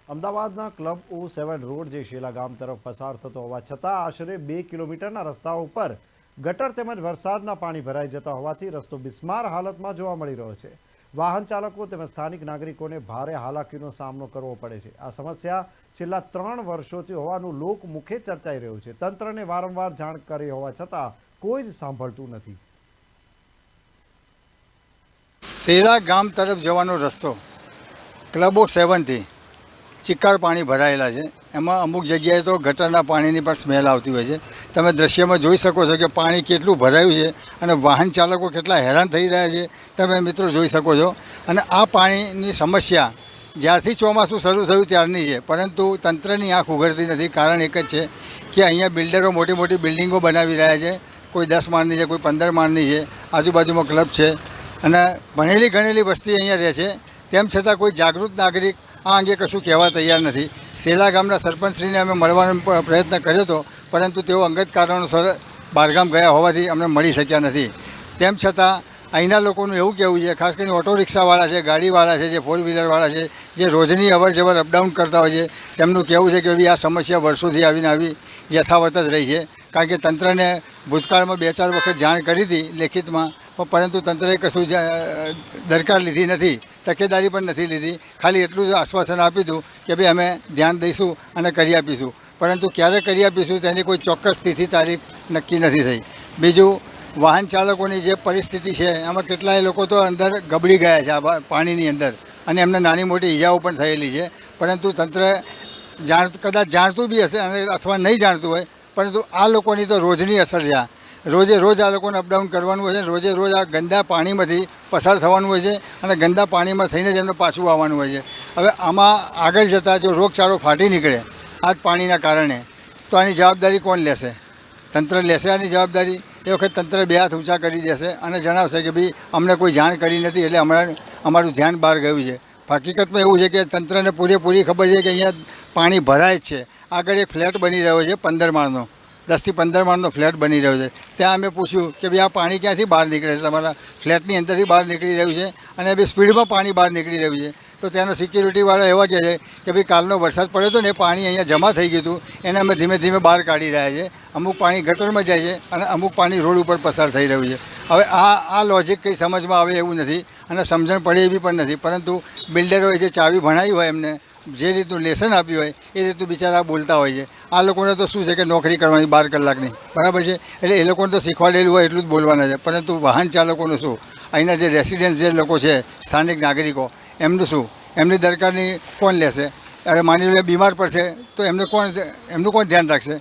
અમદાવાદના club O7 road જે શેલા ગામ તરફ પસાર થતો હોવા છતાં આશરે 2 કિલોમીટરના રસ્તા ઉપર ગટર તેમજ વરસાદના પાણી ભરાઈ જતા હોવાથી રસ્તો બિસ્માર હાલતમાં જોવા મળી રહ્યો છે। વાહન ચાલકો તેમજ સ્થાનિક નાગરિકોને ભારે હાલાકીનો સામનો કરવો પડે છે। આ સમસ્યા છેલ્લા 3 વર્ષોથી હોવાનું લોકમુખે ચર્ચાઈ રહ્યું છે। તંત્રને વારંવાર જાણ કરી હોવા છતાં કોઈ જ સાંભળતું નથી। શેલા ગામ તરફ જવાનો રસ્તો ક્લબ O7 થી ચિક્કાર પાણી ભરાયેલા છે। એમાં અમુક જગ્યાએ તો ગટરના પાણીની પણ સ્મેલ આવતી હોય છે। તમે દ્રશ્યમાં જોઈ શકો છો કે પાણી કેટલું ભરાયું છે અને વાહન ચાલકો કેટલા હેરાન થઈ રહ્યા છે તમે મિત્રો જોઈ શકો છો। અને આ પાણીની સમસ્યા જ્યારથી ચોમાસું શરૂ થયું ત્યારની છે, પરંતુ તંત્રની આંખ ઉઘડતી નથી। કારણ એક જ છે કે અહીંયા બિલ્ડરો મોટી મોટી બિલ્ડિંગો બનાવી રહ્યા છે। કોઈ 10 માળની છે, કોઈ 15 માળની છે, આજુબાજુમાં ક્લબ છે અને ભણેલી ગણેલી વસ્તી અહીંયા રહે છે। તેમ છતાં કોઈ જાગૃત નાગરિક આ અંગે કશું કહેવા તૈયાર નથી। શેલા ગામના સરપંચશ્રીને અમે મળવાનો પ્રયત્ન કર્યો હતો, પરંતુ તેઓ અંગત કારણોસર બહારગામ ગયા હોવાથી અમને મળી શક્યા નથી। તેમ છતાં અહીંના લોકોનું એવું કહેવું છે, ખાસ કરીને ઓટો રિક્ષાવાળા છે, ગાડીવાળા છે, જે 4 વ્હીલરવાળા છે, જે રોજની અવર જવર અપડાઉન કરતા હોય છે, તેમનું કહેવું છે કે ભાઈ આ સમસ્યા વર્ષોથી આવીને આવી યથાવત જ રહી છે। કારણ કે તંત્રને ભૂતકાળમાં 2-4 વખત જાણ કરી હતી લેખિતમાં, પરંતુ તંત્રએ કશું દરકાર લીધી નથી, તકેદારી પણ નથી લીધી। ખાલી એટલું જ આશ્વાસન આપ્યું હતું કે ભાઈ અમે ધ્યાન દઈશું અને કરી આપીશું, પરંતુ ક્યારે કરી આપીશું તેની કોઈ ચોક્કસ તિથિ તારીખ નક્કી નથી થઈ। બીજું, વાહન ચાલકોની જે પરિસ્થિતિ છે એમાં કેટલાય લોકો તો અંદર ગબડી ગયા છે આ પાણીની અંદર, અને એમને નાની મોટી ઈજાઓ પણ થયેલી છે। પરંતુ તંત્ર કદાચ જાણતું બી હશે અને અથવા નહીં જાણતું હોય, પરંતુ આ લોકોની તો રોજની અસર છે। રોજે રોજ આ લોકોને અપડાઉન કરવાનું હોય છે, રોજે રોજ આ ગંદા પાણીમાંથી પસાર થવાનું હોય છે અને ગંદા પાણીમાં થઈને જ એમને પાછું આવવાનું હોય છે। હવે આમાં આગળ જતાં જો રોગચાળો ફાટી નીકળે આ જ પાણીના કારણે, તો આની જવાબદારી કોણ લેશે? તંત્ર લેશે આની જવાબદારી? એ વખત તંત્ર 2 હાથ ઊંચા કરી દેશે અને જણાવશે કે ભાઈ અમને કોઈ જાણ કરી નથી, એટલે અમારું ધ્યાન બહાર ગયું છે। હકીકતમાં એવું છે કે તંત્રને પૂરેપૂરી ખબર છે કે અહીંયા પાણી ભરાય જ છે। આગળ એક ફ્લેટ બની રહ્યો છે 15 માળનો, 10 થી 15 માળનો ફ્લેટ બની રહ્યો છે। ત્યાં અમે પૂછ્યું કે ભાઈ આ પાણી ક્યાંથી બહાર નીકળે છે? તમારા ફ્લેટની અંદરથી બહાર નીકળી રહ્યું છે અને બે સ્પીડમાં પાણી બહાર નીકળી રહ્યું છે। તો ત્યાંના સિક્યુરિટીવાળા એવા કહે છે કે ભાઈ કાલનો વરસાદ પડ્યો હતો ને એ પાણી અહીંયા જમા થઈ ગયું હતું, એને અમે ધીમે ધીમે બહાર કાઢી રહ્યા છે। અમુક પાણી ગટરમાં જાય છે અને અમુક પાણી રોડ ઉપર પસાર થઈ રહ્યું છે। હવે આ લોજિક કંઈ સમજમાં આવે એવું નથી અને સમજણ પડે એવી પણ નથી, પરંતુ બિલ્ડરોએ જે ચાવી ભણાવી હોય એમને, જે રીતનું લેસન આપ્યું હોય એ રીતનું બિચારા બોલતા હોય છે। આ લોકોને તો શું છે કે નોકરી કરવાની 12 કલાકની, બરાબર છે, એટલે એ લોકોને તો શીખવાડેલું હોય એટલું જ બોલવાના છે। પરંતુ વાહન ચાલકોનું શું? અહીંના જે રેસિડેન્સ જે લોકો છે, સ્થાનિક નાગરિકો, એમનું શું? એમની દરકારની કોણ લેશે? અરે માની લો બીમાર પડશે તો એમનું કોણ ધ્યાન રાખશે?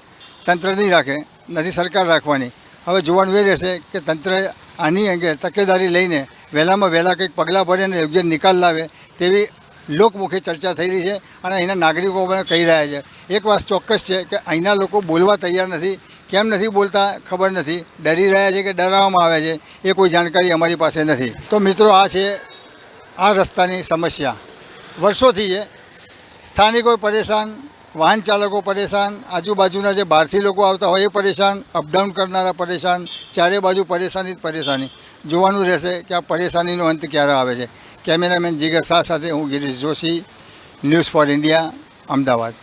તંત્ર નહીં રાખે, નથી સરકાર રાખવાની। હવે જોવાનું એ રહેશે કે તંત્ર આની અંગે તકેદારી લઈને વહેલામાં વહેલા કંઈક પગલાં ભરે અને યોગ્ય નિકાલ લાવે તેવી લોકમુખે ચર્ચા થઈ રહી છે અને અહીંના નાગરિકો પણ કહી રહ્યા છે। એક વાત ચોક્કસ છે કે અહીંના લોકો બોલવા તૈયાર નથી। કેમ નથી બોલતા ખબર નથી, ડરી રહ્યા છે કે ડરાવવામાં આવે છે એ કોઈ જાણકારી અમારી પાસે નથી। તો મિત્રો, આ છે આ રસ્તાની સમસ્યા વર્ષોથી છે। સ્થાનિકો પરેશાન, વાહન ચાલકો પરેશાન, આજુબાજુના જે બહારથી લોકો આવતા હોય એ પરેશાન, અપડાઉન કરનારા પરેશાન, ચારે બાજુ પરેશાની જ પરેશાની। જોવાનું રહેશે કે આ પરેશાનીનો અંત ક્યારે આવે છે। કેમેરામેન જીગર શાહ સાથે હું Girish Joshi, news for India, Ahmedabad.